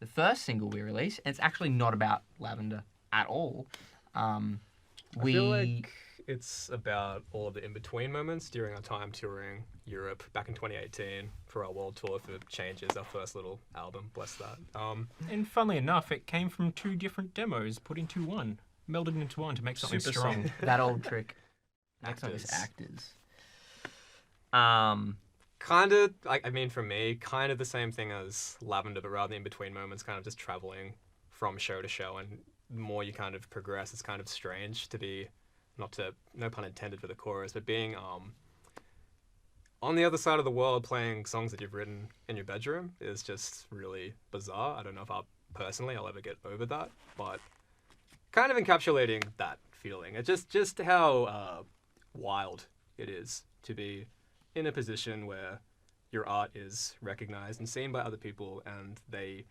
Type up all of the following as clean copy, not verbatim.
the first single we released, and it's actually not about lavender at all. I feel like it's about all of the in-between moments during our time touring Europe back in 2018 for our world tour for Changes, our first little album, bless that. And funnily enough, it came from 2 different demos put into one, melded into one to make something Super strong. song. That old trick. Next one is Actors. actors. Kind of, I mean, for me, kind of the same thing as Lavender, but rather than in between moments, kind of just traveling from show to show. And the more you kind of progress, it's kind of strange to be, no pun intended for the chorus, but being on the other side of the world playing songs that you've written in your bedroom is just really bizarre. I don't know if I'll ever get over that, but kind of encapsulating that feeling. It's just how wild it is to be in a position where your art is recognized and seen by other people, and they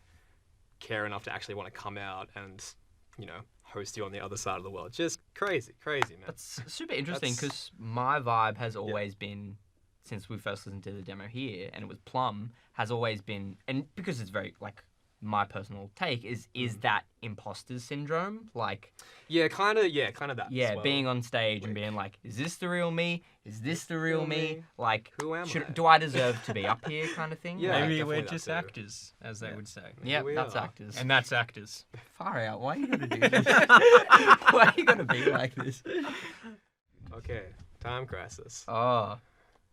care enough to actually want to come out and, host you on the other side of the world. Just crazy, man. That's super interesting because my vibe has always been, since we first listened to the demo here, and it was Plum, has always been, and because it's very, my personal take is that imposter syndrome, kind of that. Yeah, as well. being on stage and being like, is this the real me? Is this the real me? Who am I? Do I deserve to be up here, kind of thing? Yeah, Maybe definitely we're that just too. actors, as they would say. Yeah, we that's are. actors. And that's actors. Far out. Why are you gonna do this? Why are you gonna be like this? Okay, Time Crisis. Oh,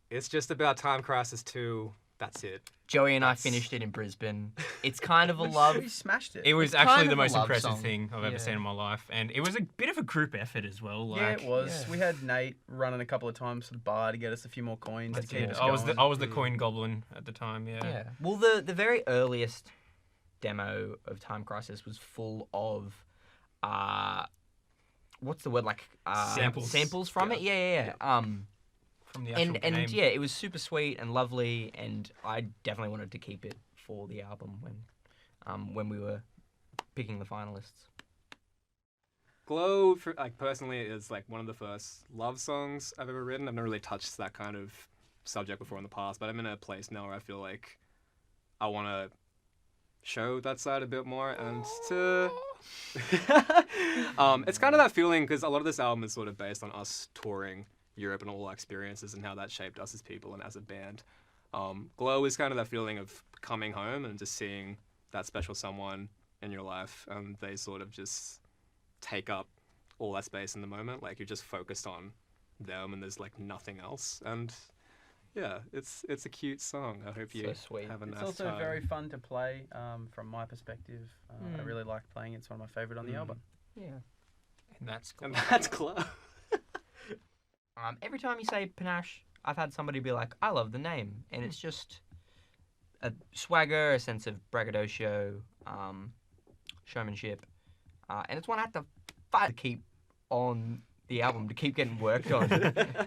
It's just about Time Crisis 2. That's it. Joey and I finished it in Brisbane. It's kind of a love. We smashed it. It was It's actually kind the of a most love impressive song. thing I've ever Yeah. seen in my life. And it was a bit of a group effort as well. Yeah, it was. yeah. We had Nate running a couple of times to the bar to get us a few more coins to keep us I was going. the coin goblin at the time, yeah. Yeah. Well, the very earliest demo of Time Crisis was full of, what's the word, samples from it. Yeah. From the actual And game. yeah, it was super sweet and lovely, and I definitely wanted to keep it for the album when we were picking the finalists. Glow, personally, is one of the first love songs I've ever written. I've never really touched that kind of subject before in the past, but I'm in a place now where I feel like I want to show that side a bit more, and to it's kind of that feeling because a lot of this album is sort of based on us touring Europe and all our experiences and how that shaped us as people and as a band. Glow is kind of that feeling of coming home and just seeing that special someone in your life, and they sort of just take up all that space in the moment. You're just focused on them, and there's nothing else. And yeah, it's a cute song. I hope you So sweet. have a nice It's also time. very fun to play from my perspective. I really like playing it. It's one of my favourite on the album. Yeah. And that's cool. And that's Glow. Every time you say panache, I've had somebody be like, I love the name. And it's just a swagger, a sense of braggadocio, showmanship. And it's one I had to fight to keep on the album, to keep getting worked on.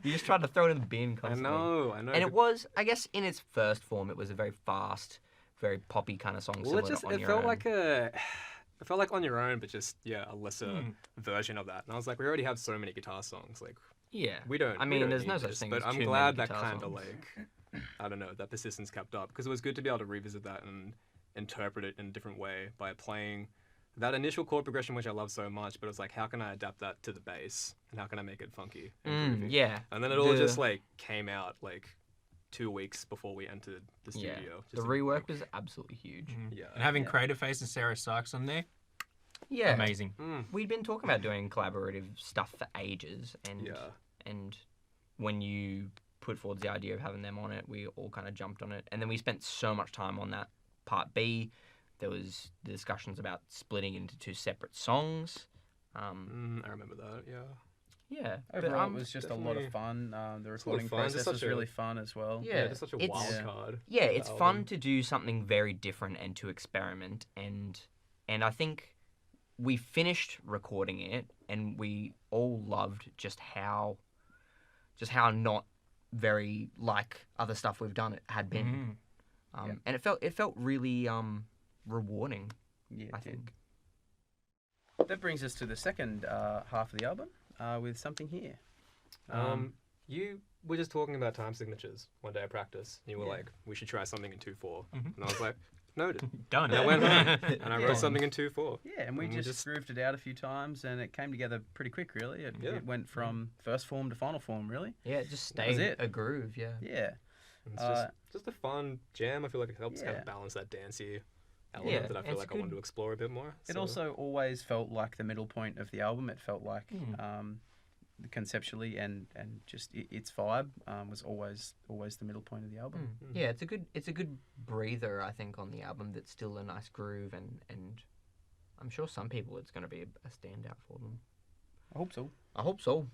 You just tried to throw it in the bin I constantly. know. And it was, I guess, in its first form, it was a very fast, very poppy kind of song. Well, similar to On it Your felt Own. it felt like On Your Own, but just a lesser version of that. And I was like, we already have so many guitar songs. Yeah. We don't. I we mean, don't there's need no such this, thing But as I'm too glad many that guitar kind of songs. I don't know, that persistence kept up, because it was good to be able to revisit that and interpret it in a different way by playing that initial chord progression, which I love so much. But it was like, how can I adapt that to the bass, and how can I make it funky and groovy? Yeah. And then it all just came out 2 weeks before we entered the studio. The Just rework was absolutely huge. Yeah. And having Creative Face and Sarah Sykes on there, Yeah. amazing. We'd been talking about doing collaborative stuff for ages, and when you put forward the idea of having them on it, we all kind of jumped on it, and then we spent so much time on that part B. There was the discussions about splitting into 2 separate songs. I remember that. Yeah. Yeah, Overall, it was just a lot definitely- of fun. The a lot of recording fun. It's process such was a- really fun as well. Yeah. Just such a it's- wild Yeah. card. yeah, of the it's fun album. to do something very different and to experiment, and I think we finished recording it, and we all loved just how not very like other stuff we've done it had been. And it felt really rewarding, Yeah, it I did. think. That brings us to the second half of the album with Something Here. You were just talking about time signatures one day at practice. You were like, we should try something in 2/4. And I was like, noted. Done. And I went home and I Yeah. wrote something in 2/4. Yeah, and we And we just just- grooved it out a few times, and it came together pretty quick, really. Yeah. It went from first form to final form, really. Yeah, it just That was stayed it. a groove. Yeah. Yeah. It's Uh, just a fun jam. I feel like it helps kind yeah. of balance that dancey element Yeah, that I feel it's like I wanted good. to explore a bit more. It So, also always felt like the middle point of the album. It felt like Mm. conceptually and just its vibe was always the middle point of the album. Yeah, it's a good breather, I think, on the album. That's still a nice groove, and I'm sure some people it's going to be a standout for them. I hope so. I hope so.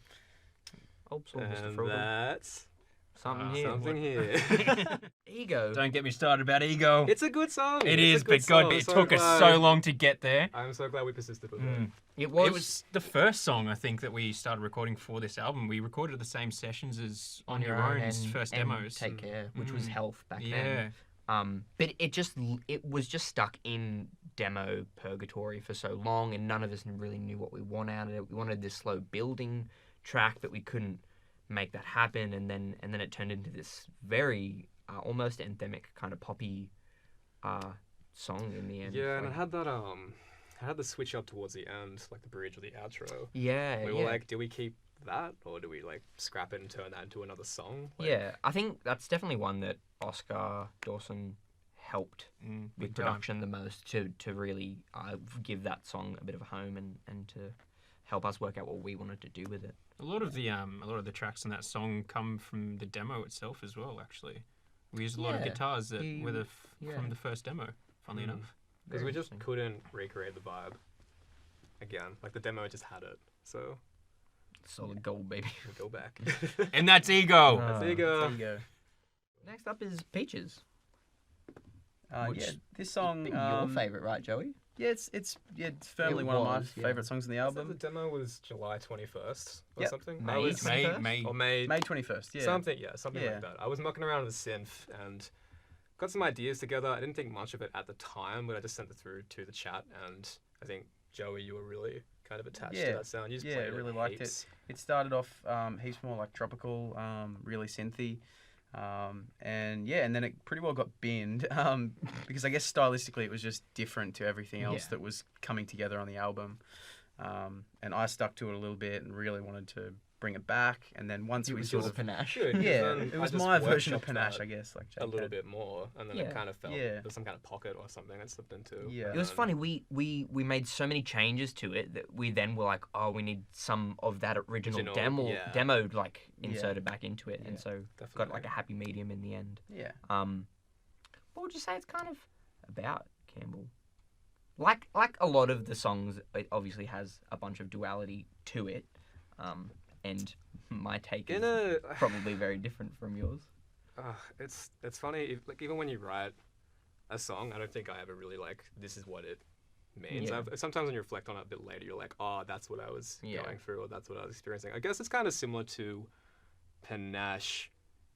Mr. and Frugal. that's Something here. something here. Ego. Don't get me started about ego. It's a good song. It It's is, a good but God, song. it So took us glad- so long to get there. I'm so glad we persisted with Mm. it. It was. It was the first song I think that we started recording for this album. We recorded at the same sessions as On Your Own's and- first and demos. Take Care, which was Mm. Health back Yeah. then. But it was just stuck in demo purgatory for so long, and none of us really knew what we wanted out of it. We wanted this slow building track, but we couldn't make that happen, and then it turned into this very almost anthemic kind of poppy song in the end. Yeah, and Like- it had that I had the switch up towards the end, like the bridge or the outro. yeah, We yeah. were like, do we keep that or do we like scrap it and turn that into another song? Like, Yeah, I think that's definitely one that Oscar Dawson helped Mm, with big time. production the most to really give that song a bit of a home and to help us work out what we wanted to do with it. A lot of the tracks in that song come from the demo itself as well. Actually, we used a lot of Yeah, guitars that he- were yeah. from the first demo. Funnily Mm. enough. Because Very we just interesting. couldn't recreate the vibe again. Like the demo just had it. So Solid gold, baby. we go back. And that's ego. There you There go. you go. Next up is Peaches. Which Yeah, this song. Been your favourite, right, Joey? Yeah, it's firmly It one of my was, yeah. favorite songs on the So the album. demo was July 21st or Yep. something. May I was, 21st? May. or May, May 21st. Yeah. something Yeah. like that. I was mucking around with synth and got some ideas together. I didn't think much of it at the time, but I just sent it through to the chat, and I think Joey, you were really kind of attached to Yeah. that sound. You just Yeah, played I really liked heaps. It started off heaps more like tropical, really synthy. And then it pretty well got binned because I guess stylistically it was just different to everything else Yeah. that was coming together on the album. And I stuck to it a little bit and really wanted to bring it back. And then once It we was sort your of panache. Good, 'cause yeah, then it I was just my version of workshopped panache, that I guess. Like a Jake little had. bit more, and then Yeah. it kind of felt Yeah. there's some kind of pocket or something it slipped into. Yeah. It was and funny. We made so many changes to it that we then were like, oh, we need some of that original Original, demo like Yeah. inserted back into it, and Yeah, so got definitely. like a happy medium in the end. Yeah. What would you say it's kind of about, Campbell? Like a lot of the songs, it obviously has a bunch of duality to it, and my take In is a, probably very different from yours. it's funny. Like even when you write a song, I don't think I ever really like this is what it means. Yeah. Sometimes when you reflect on it a bit later, you're like, oh, that's what I was Yeah. going through, or that's what I was experiencing. I guess it's kind of similar to Panache,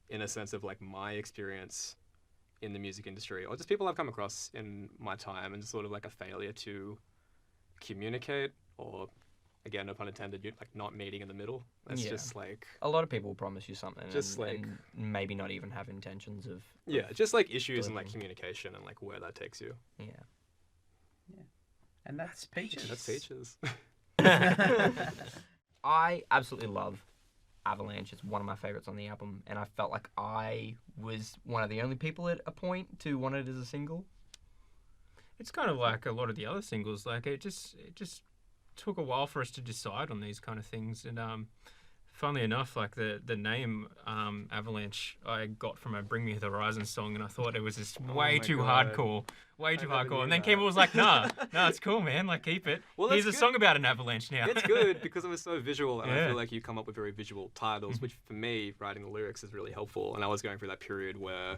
in a sense of like my experience in the music industry, or just people I've come across in my time, and sort of like a failure to communicate, or again, no pun intended, you like not meeting in the middle. It's Yeah. just like A lot of people promise you something, Just and maybe not even have intentions of yeah, just like issues in like delivering. communication and like where that takes you. yeah. And that's Peaches. That's Peaches. I absolutely love Avalanche. It's one of my favorites on the album, and I felt like I was one of the only people at a point to want it as a single. It's kind of like a lot of the other singles. Like it just took a while for us to decide on these kind of things. And funnily enough, like the name Avalanche, I got from a Bring Me the Horizon song, and I thought it was just Oh way my too God. hardcore, way too never hardcore. knew And then that. Campbell was like, "Nah, it's cool, man. Like keep it. Well, Here's that's a good. song about an avalanche now." It's good because it was so visual, and I Yeah. feel like you come up with very visual titles, which for me, writing the lyrics is really helpful. And I was going through that period where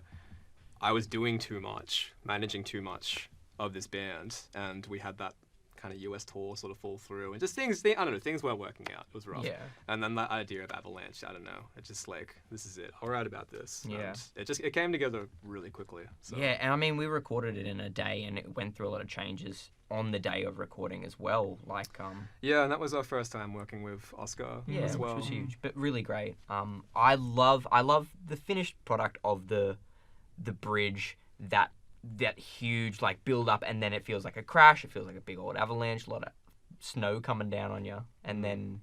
I was doing too much, managing too much of this band, and we had that kind of US tour sort of fall through, and just things I don't know, things weren't working out. It was rough. Yeah. And then that idea of Avalanche, I don't know, it just like, this is it. I'll write about this. Yeah. And it came together really quickly. So. Yeah, and I mean, we recorded it in a day, and it went through a lot of changes on the day of recording as well. Like, Yeah, and that was our first time working with Oscar yeah, as well. which was huge, but really great. I love the finished product of the bridge that that huge like build up, and then it feels like a crash. It feels like a big old avalanche, a lot of snow coming down on you, and then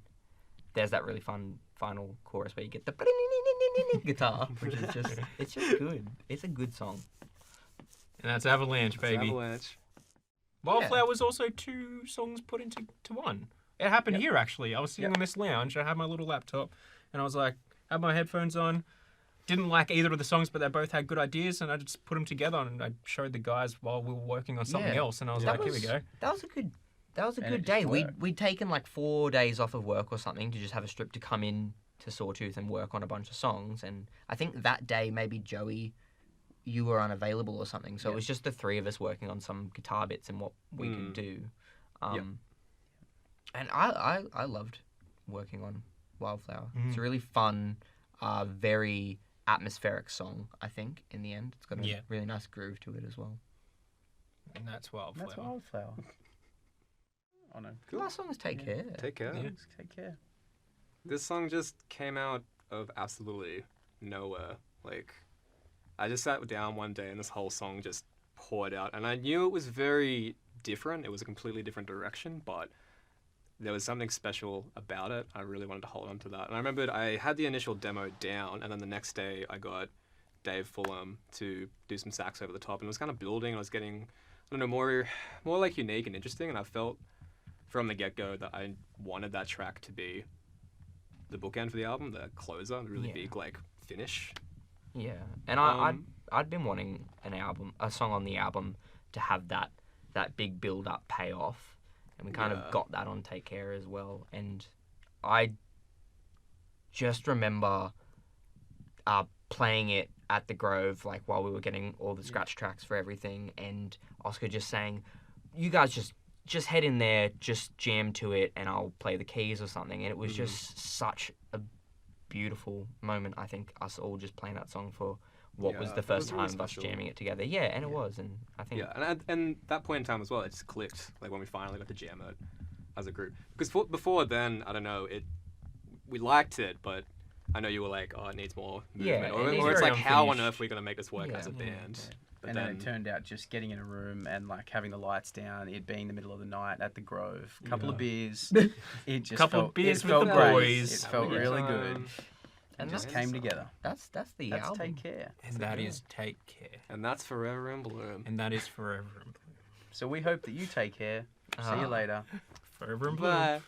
there's that really fun final chorus where you get the guitar, which is it's just good. It's a good song. And that's Avalanche, It's baby. Avalanche. Wildflower was also 2 songs put into one. It happened here, actually. I was sitting on this lounge. I had my little laptop, and I was like, had my headphones on. Didn't like either of the songs, but they both had good ideas, and I just put them together, and I showed the guys while we were working on something else, and I was like, here we go. That was a good. That was a And good it just day. worked. We'd taken like 4 days off of work or something to just have a strip to come in to Sawtooth and work on a bunch of songs. And I think that day maybe Joey, you were unavailable or something. So it was just the 3 of us working on some guitar bits and what we could do. And I loved working on Wildflower. It's a really fun, very atmospheric song, I think, in the end. It's got a really nice groove to it as well. And that's Wildflower. That's Wildflower. Oh no. The last song is Take Care. Take care. Yeah. Take care. This song just came out of absolutely nowhere. Like, I just sat down one day and this whole song just poured out. And I knew it was very different. It was a completely different direction, but there was something special about it. I really wanted to hold on to that. And I remembered I had the initial demo down, and then the next day I got Dave Fulham to do some sax over the top. And it was kind of building. I was getting, I don't know, more like unique and interesting. And I felt from the get-go that I wanted that track to be the bookend for the album, the closer, the really big like finish. Yeah, and I'd been wanting a song on the album to have that big build-up payoff, and we kind of got that on Take Care as well. And I just remember playing it at the Grove, like while we were getting all the scratch tracks for everything, and Oscar just saying, "You guys just head in there, just jam to it, and I'll play the keys or something." And it was just such a beautiful moment, I think, us all just playing that song for what was the first really time of us special. jamming it together. Yeah, and it was, and I think... Yeah, and that point in time as well, it just clicked, like when we finally got to jam it as a group. Because before then, I don't know, we liked it, but I know you were like, oh, it needs more movement. Yeah, or it's very like, how on unfinished. earth are we going to make this work as a band? But And then it turned out just getting in a room and like having the lights down, it being the middle of the night at the Grove, couple of beers, it just Couple felt, of beers it with felt the great. boys. It felt Having a really good good. time. And And just that's- came together. That's the That's album. Take Care. And that is Take Care. And that's Forever in Bloom. And that is Forever in Bloom. So we hope that you take care. See you later. Forever in Bloom. Bye.